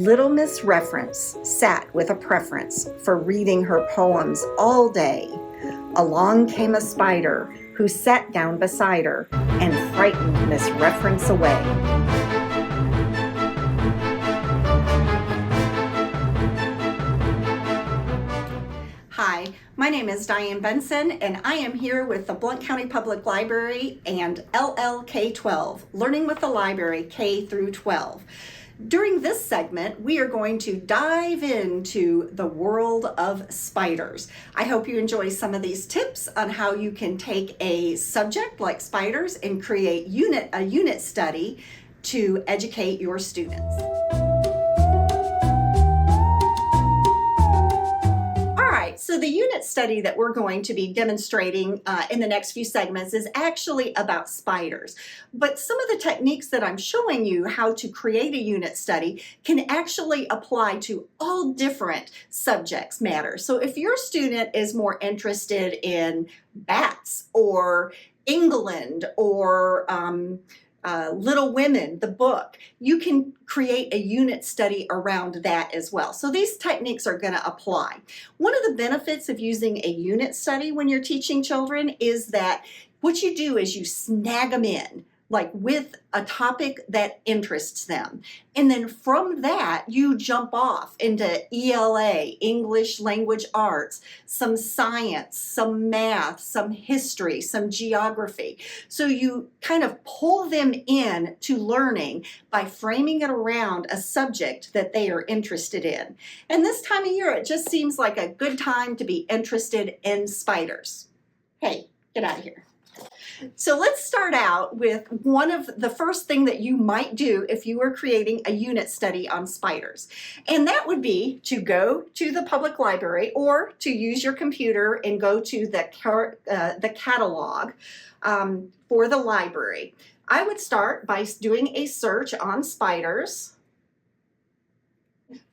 Little Miss Reference sat with a preference for reading her poems all day. Along came a spider who sat down beside her and frightened Miss Reference away. Hi, my name is Diane Benson, and I am here with the Blount County Public Library and LLK12, Learning with the Library K through 12. During this segment, we are going to dive into the world of spiders. I hope you enjoy some of these tips on how you can take a subject like spiders and create a unit study to educate your students. So the unit study that we're going to be demonstrating in the next few segments is actually about spiders. But some of the techniques that I'm showing you how to create a unit study can actually apply to all different subjects matter. So if your student is more interested in bats or England or Little Women, the book, you can create a unit study around that as well. So these techniques are going to apply. One of the benefits of using a unit study when you're teaching children is that what you do is you snag them in, like with a topic that interests them. And then from that, you jump off into ELA, English Language Arts, some science, some math, some history, some geography. So you kind of pull them in to learning by framing it around a subject that they are interested in. And this time of year, it just seems like a good time to be interested in spiders. Hey, get out of here. So let's start out with one of the first thing that you might do if you were creating a unit study on spiders. And that would be to go to the public library or to use your computer and go to the catalog for the library. I would start by doing a search on spiders.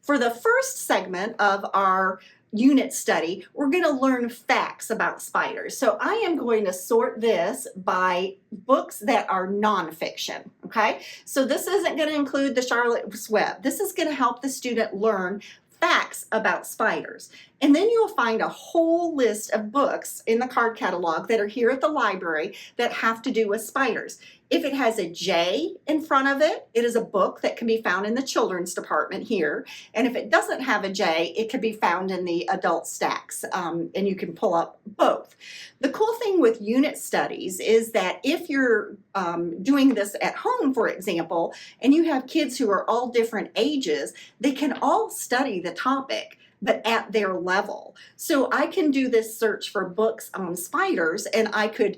For the first segment of our unit study, we're going to learn facts about spiders. So I am going to sort this by books that are nonfiction, okay? So this isn't going to include the Charlotte's Web. This is going to help the student learn facts about spiders. And then you'll find a whole list of books in the card catalog that are here at the library that have to do with spiders. If it has a J in front of it, it is a book that can be found in the children's department here. And if it doesn't have a J, it can be found in the adult stacks, and you can pull up both. The cool thing with unit studies is that if you're doing this at home, for example, and you have kids who are all different ages, they can all study the topic, but at their level. So I can do this search for books on spiders, and I could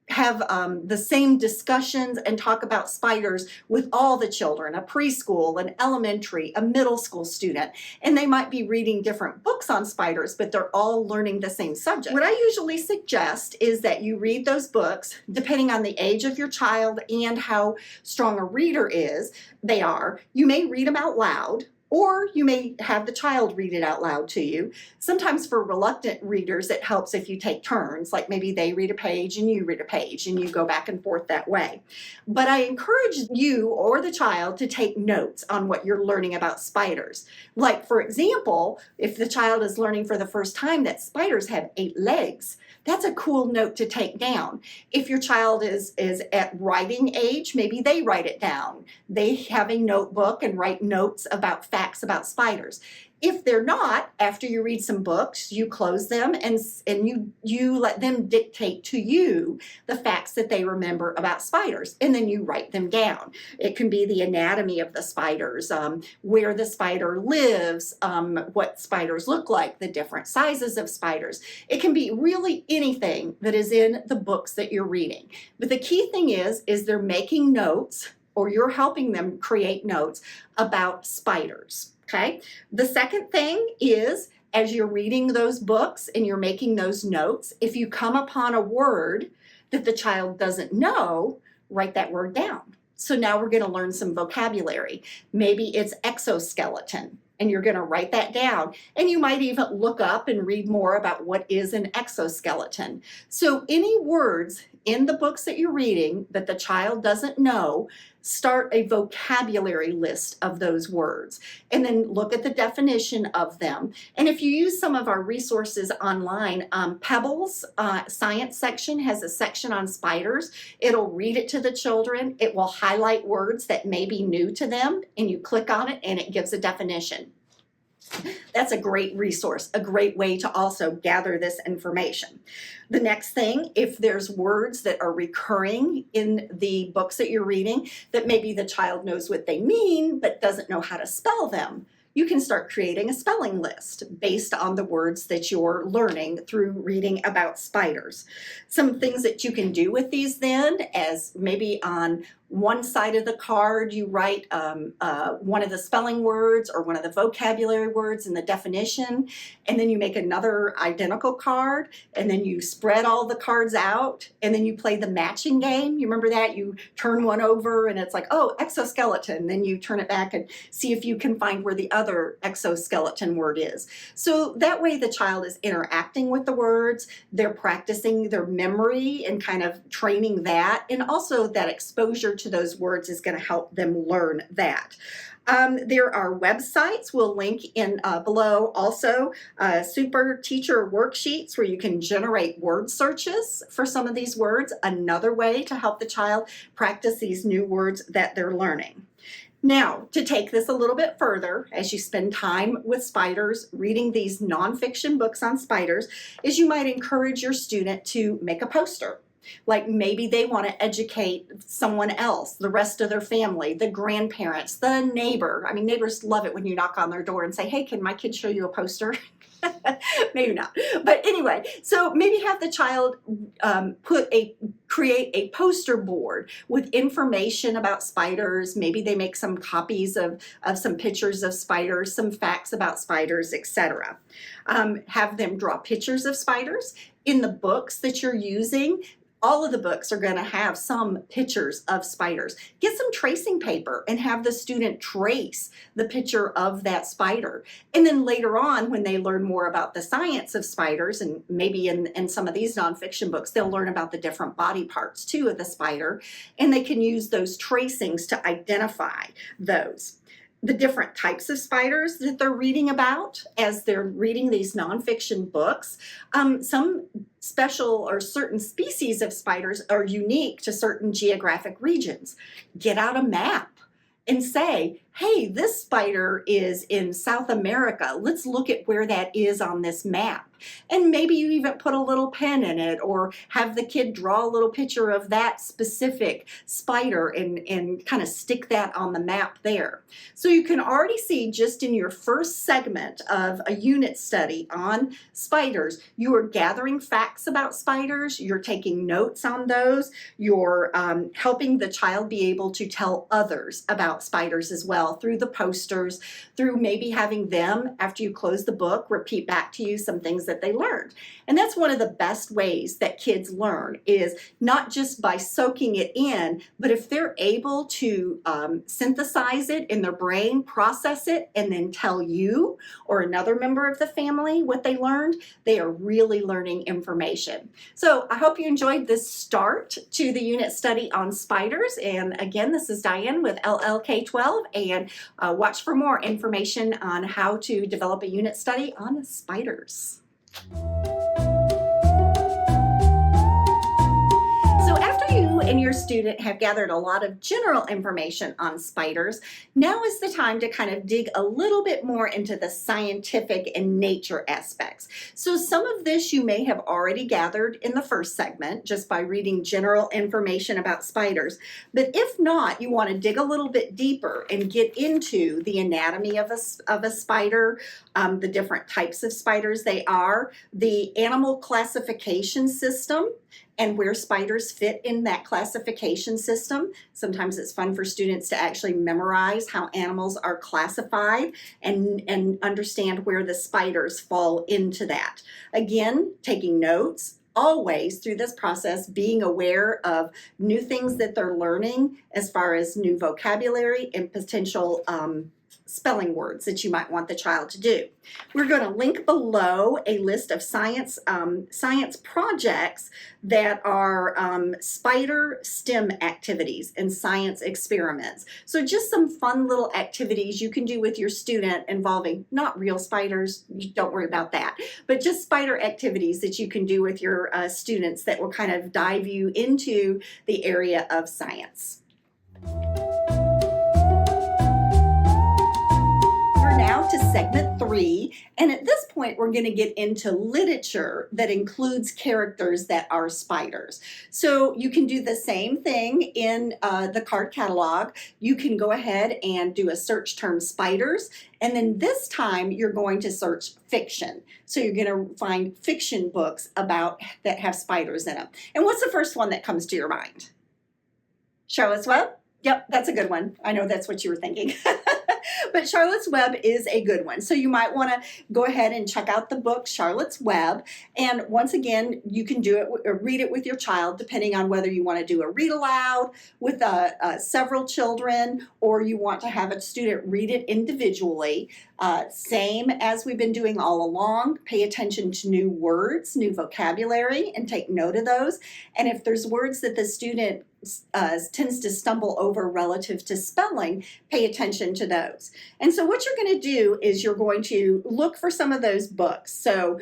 have the same discussions and talk about spiders with all the children, a preschool, an elementary, a middle school student, and they might be reading different books on spiders, but they're all learning the same subject. What I usually suggest is that you read those books, depending on the age of your child and how strong a reader they are. You may read them out loud, or you may have the child read it out loud to you. Sometimes for reluctant readers, it helps if you take turns, like maybe they read a page and you read a page and you go back and forth that way. But I encourage you or the child to take notes on what you're learning about spiders. Like, for example, if the child is learning for the first time that spiders have 8 legs, that's a cool note to take down. If your child is at writing age, maybe they write it down. They have a notebook and write notes about facts about spiders. If they're not, after you read some books, you close them and you let them dictate to you the facts that they remember about spiders, and then you write them down. It can be the anatomy of the spiders, where the spider lives, what spiders look like, the different sizes of spiders. It can be really anything that is in the books that you're reading. But the key thing is they're making notes, or you're helping them create notes about spiders. Okay. The second thing is, as you're reading those books and you're making those notes, if you come upon a word that the child doesn't know, write that word down. So now we're going to learn some vocabulary. Maybe it's exoskeleton, and you're going to write that down. And you might even look up and read more about what is an exoskeleton. So any words in the books that you're reading that the child doesn't know, start a vocabulary list of those words and then look at the definition of them. And if you use some of our resources online, Pebbles science section has a section on spiders. It'll read it to the children. It will highlight words that may be new to them, and you click on it and it gives a definition. That's a great resource, a great way to also gather this information. The next thing, if there's words that are recurring in the books that you're reading that maybe the child knows what they mean but doesn't know how to spell them, you can start creating a spelling list based on the words that you're learning through reading about spiders. Some things that you can do with these then, as maybe on one side of the card you write one of the spelling words or one of the vocabulary words and the definition, and then you make another identical card, and then you spread all the cards out, and then you play the matching game. You remember that? You turn one over and it's like, oh, exoskeleton. Then you turn it back and see if you can find where the other exoskeleton word is. So that way the child is interacting with the words, they're practicing their memory and kind of training that, and also that exposure to those words is going to help them learn that. There are websites we'll link in below, also super teacher worksheets where you can generate word searches for some of these words, another way to help the child practice these new words that they're learning. Now, to take this a little bit further, as you spend time with spiders, reading these nonfiction books on spiders, is you might encourage your student to make a poster. Like maybe they want to educate someone else, the rest of their family, the grandparents, the neighbor. I mean, neighbors love it when you knock on their door and say, hey, can my kid show you a poster? Maybe not. But anyway, so maybe have the child create a poster board with information about spiders. Maybe they make some copies of some pictures of spiders, some facts about spiders, etc. Have them draw pictures of spiders in the books that you're using. All of the books are going to have some pictures of spiders. Get some tracing paper and have the student trace the picture of that spider. And then later on, when they learn more about the science of spiders, and maybe in some of these nonfiction books, they'll learn about the different body parts too of the spider, and they can use those tracings to identify those. The different types of spiders that they're reading about as they're reading these nonfiction books. Some special or certain species of spiders are unique to certain geographic regions. Get out a map and say, hey, this spider is in South America. Let's look at where that is on this map. And maybe you even put a little pen in it or have the kid draw a little picture of that specific spider and kind of stick that on the map there. So you can already see just in your first segment of a unit study on spiders, you are gathering facts about spiders, you're taking notes on those, you're helping the child be able to tell others about spiders as well through the posters, through maybe having them, after you close the book, repeat back to you some things that they learned. And that's one of the best ways that kids learn, is not just by soaking it in, but if they're able to synthesize it in their brain, process it, and then tell you or another member of the family what they learned, they are really learning information. So I hope you enjoyed this start to the unit study on spiders. And again, this is Diane with LLK12, and watch for more information on how to develop a unit study on spiders. So after you and your student have gathered a lot of general information on spiders, now is the time to kind of dig a little bit more into the scientific and nature aspects. So some of this you may have already gathered in the first segment just by reading general information about spiders. But if not, you want to dig a little bit deeper and get into the anatomy of a spider, the different types of spiders they are, the animal classification system, and where spiders fit in that classification system. Sometimes it's fun for students to actually memorize how animals are classified and understand where the spiders fall into that. Again, taking notes, always through this process, being aware of new things that they're learning as far as new vocabulary and potential spelling words that you might want the child to do. We're going to link below a list of science projects that are spider STEM activities and science experiments. So just some fun little activities you can do with your student involving not real spiders, don't worry about that, but just spider activities that you can do with your students that will kind of dive you into the area of science. Now to segment 3, and at this point we're going to get into literature that includes characters that are spiders. So you can do the same thing in the card catalog. You can go ahead and do a search term spiders, and then this time you're going to search fiction. So you're going to find fiction books about that have spiders in them. And what's the first one that comes to your mind? Charlotte's Web? Yep, that's a good one. I know that's what you were thinking. But Charlotte's Web is a good one. So you might want to go ahead and check out the book Charlotte's Web. And once again, you can do it or read it with your child, depending on whether you want to do a read aloud with several children, or you want to have a student read it individually. Same as we've been doing all along. Pay attention to new words, new vocabulary, and take note of those. And if there's words that the student tends to stumble over relative to spelling, pay attention to those. And so what you're going to do is you're going to look for some of those books. So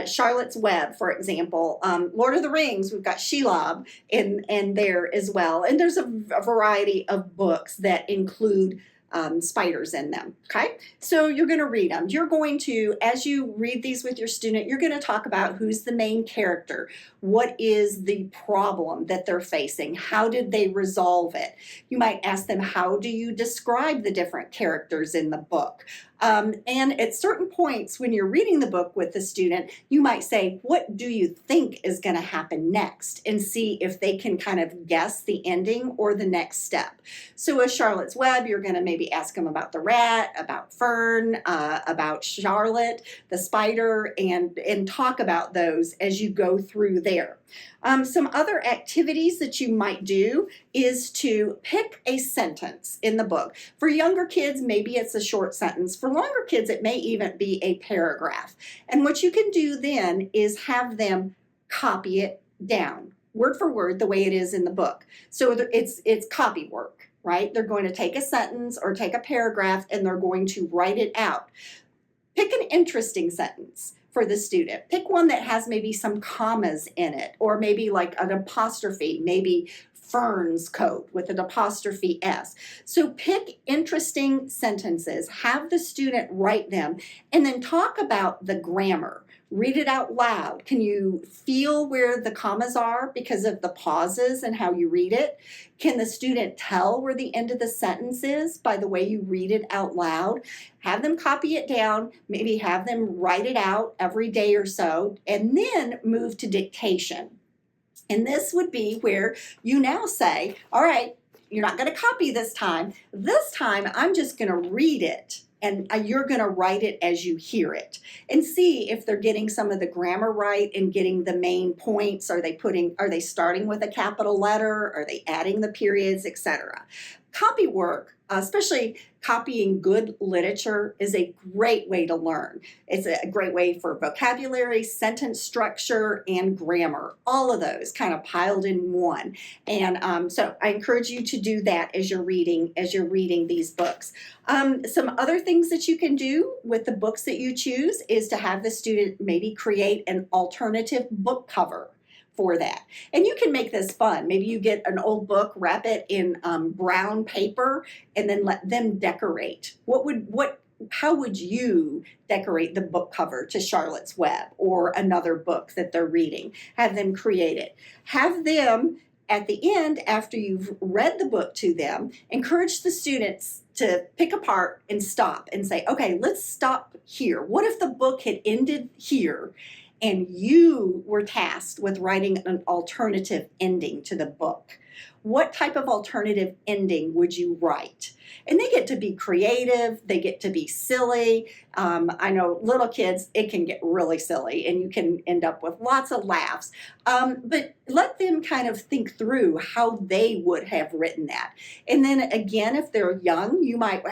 Charlotte's Web, for example, Lord of the Rings, we've got Shelob in there as well. And there's a variety of books that include spiders in them, okay? So you're going to read them. You're going to, as you read these with your student, you're going to talk about who's the main character, what is the problem that they're facing, how did they resolve it. You might ask them, how do you describe the different characters in the book? And at certain points when you're reading the book with the student, you might say, what do you think is going to happen next? And see if they can kind of guess the ending or the next step. So with Charlotte's Web, you're going to maybe ask them about the rat, about Fern, about Charlotte, the spider, and talk about those as you go through there. Some other activities that you might do is to pick a sentence in the book. For younger kids, maybe it's a short sentence. For longer kids, it may even be a paragraph. And what you can do then is have them copy it down, word for word, the way it is in the book. So it's copy work, right? They're going to take a sentence or take a paragraph and they're going to write it out. Pick an interesting sentence for the student. Pick one that has maybe some commas in it, or maybe like an apostrophe, maybe Fern's coat with an apostrophe S. So pick interesting sentences, have the student write them, and then talk about the grammar. Read it out loud. Can you feel where the commas are because of the pauses and how you read it? Can the student tell where the end of the sentence is by the way you read it out loud? Have them copy it down, maybe have them write it out every day or so, and then move to dictation. And this would be where you now say, all right, you're not going to copy this time. This time, I'm just going to read it. And you're going to write it as you hear it and see if they're getting some of the grammar right and getting the main points. Are they starting with a capital letter? Are they adding the periods, etc.? Copy work, especially copying good literature, is a great way to learn. It's a great way for vocabulary, sentence structure, and grammar. All of those kind of piled in one. And so I encourage you to do that as you're reading these books. Some other things that you can do with the books that you choose is to have the student maybe create an alternative book cover for that. And you can make this fun. Maybe you get an old book, wrap it in brown paper, and then let them decorate. How would you decorate the book cover to Charlotte's Web or another book that they're reading? Have them create it. Have them, at the end, after you've read the book to them, encourage the students to pick apart and stop and say, okay, let's stop here. What if the book had ended here and you were tasked with writing an alternative ending to the book? What type of alternative ending would you write? And they get to be creative, they get to be silly. I know little kids, it can get really silly and you can end up with lots of laughs. But let them kind of think through how they would have written that. And then again, if they're young, you might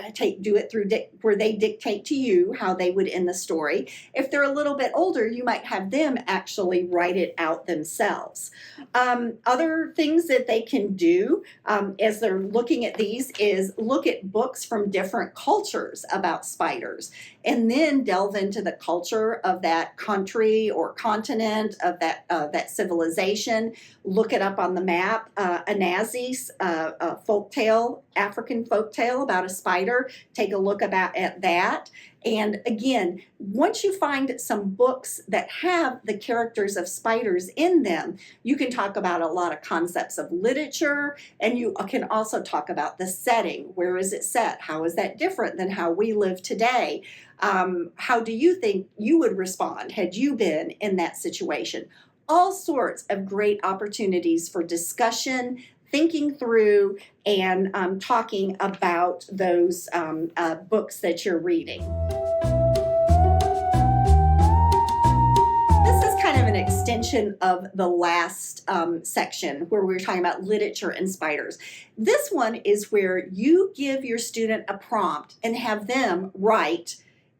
do it through where they dictate to you how they would end the story. If they're a little bit older, you might have them actually write it out themselves. Other things that they can do as they're looking at these is look at books from different cultures about spiders, and then delve into the culture of that country or continent, of that civilization. Look it up on the map. Anazis, a folktale, African folktale about a spider. Take a look at that. And again, once you find some books that have the characters of spiders in them, you can talk about a lot of concepts of literature, and you can also talk about the setting. Where is it set? How is that different than how we live today? How do you think you would respond had you been in that situation? All sorts of great opportunities for discussion, thinking through, and talking about those books that you're reading. This is kind of an extension of the last section where we were talking about literature and spiders. This one is where you give your student a prompt and have them write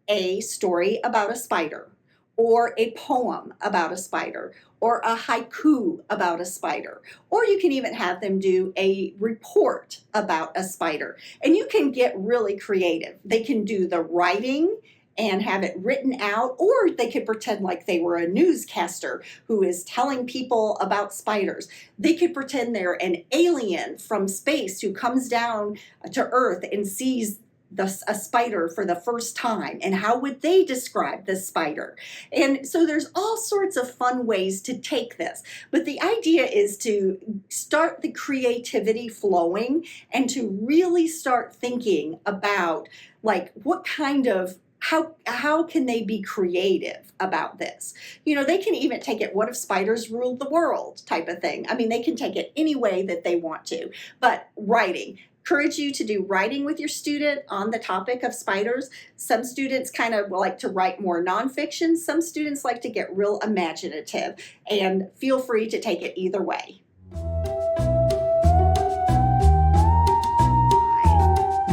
a story about a spider, or a poem about a spider, or a haiku about a spider, or you can even have them do a report about a spider. And you can get really creative. They can do the writing and have it written out, or they could pretend like they were a newscaster who is telling people about spiders. They could pretend they're an alien from space who comes down to Earth and sees a spider for the first time, and how would they describe the spider? And so there's all sorts of fun ways to take this, but the idea is to start the creativity flowing and to really start thinking about like what kind of how can they be creative about this? You know, they can even take it, what if spiders ruled the world type of thing. I mean, they can take it any way that they want to, but writing. Encourage you to do writing with your student on the topic of spiders. Some students kind of like to write more nonfiction. Some students like to get real imaginative, and feel free to take it either way.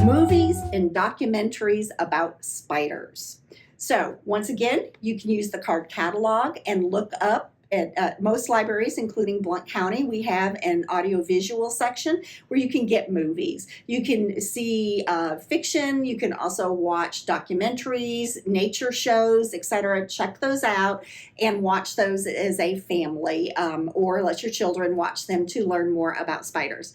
Movies and documentaries about spiders. So once again, you can use the card catalog and look up at most libraries, including Blount County, we have an audiovisual section where you can get movies. You can see fiction. You can also watch documentaries, nature shows, etc. Check those out and watch those as a family, or let your children watch them to learn more about spiders.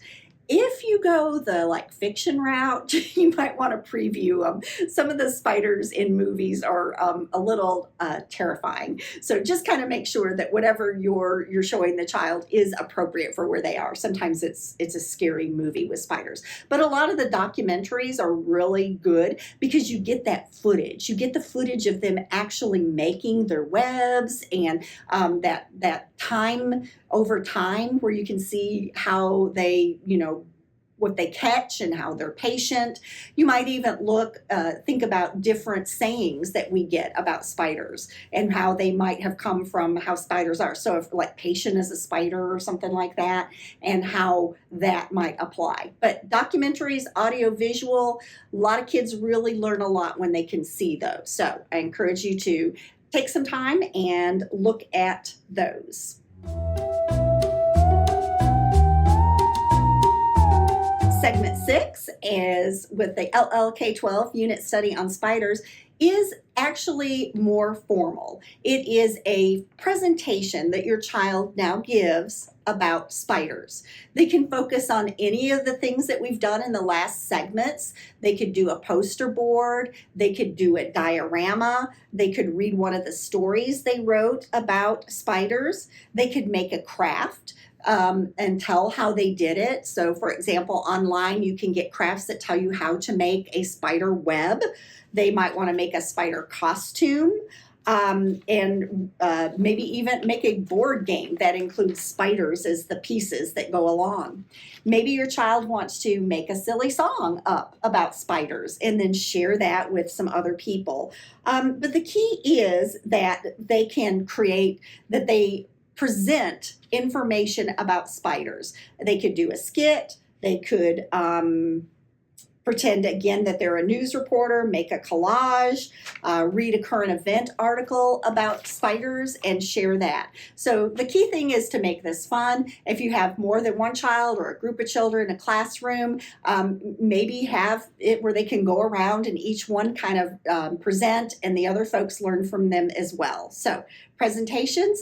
If you go the like fiction route, you might want to preview them. Some of the spiders in movies are a little terrifying. So just kind of make sure that whatever you're showing the child is appropriate for where they are. Sometimes it's a scary movie with spiders. But a lot of the documentaries are really good because you get that footage. You get the footage of them actually making their webs, and that time over time where you can see how they, what they catch and how they're patient. You might even think about different sayings that we get about spiders and how they might have come from how spiders are. So if like patient as a spider or something like that, and how that might apply. But documentaries, audio, visual, a lot of kids really learn a lot when they can see those. So I encourage you to take some time and look at those. Segment 6 is with the LLK12 unit study on spiders is actually more formal. It is a presentation that your child now gives about spiders. They can focus on any of the things that we've done in the last segments. They could do a poster board, they could do a diorama, they could read one of the stories they wrote about spiders, they could make a craft. And tell how they did it. So for example, online you can get crafts that tell you how to make a spider web. They might want to make a spider costume. and maybe even make a board game that includes spiders as the pieces that go along. Maybe your child wants to make a silly song up about spiders and then share that with some other people. But the key is that they can create, that they present information about spiders. They could do a skit, they could pretend again that they're a news reporter, make a collage, read a current event article about spiders and share that. So the key thing is to make this fun. If you have more than one child or a group of children in a classroom, maybe have it where they can go around and each one kind of present and the other folks learn from them as well. So presentations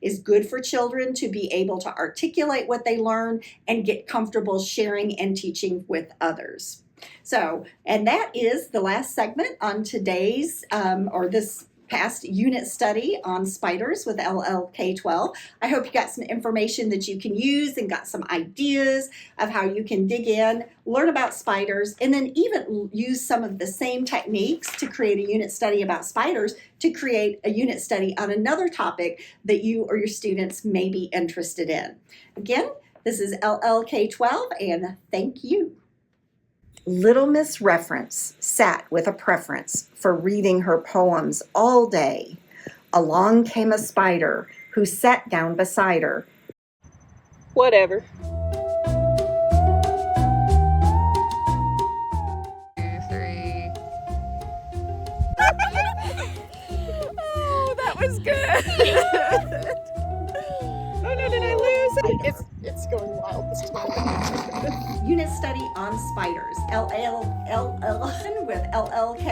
is good for children to be able to articulate what they learn and get comfortable sharing and teaching with others. So, and that is the last segment on today's, or this past unit study on spiders with LLK12. I hope you got some information that you can use and got some ideas of how you can dig in, learn about spiders, and then even use some of the same techniques to create a unit study about spiders to create a unit study on another topic that you or your students may be interested in. Again, this is LLK12, and thank you. Little Miss Reference sat with a preference for reading her poems all day. Along came a spider who sat down beside her. Whatever. 2, 3. Oh, that was good. Oh no, did I lose? It's going wild this time. Unit study on spiders, LLL with LLK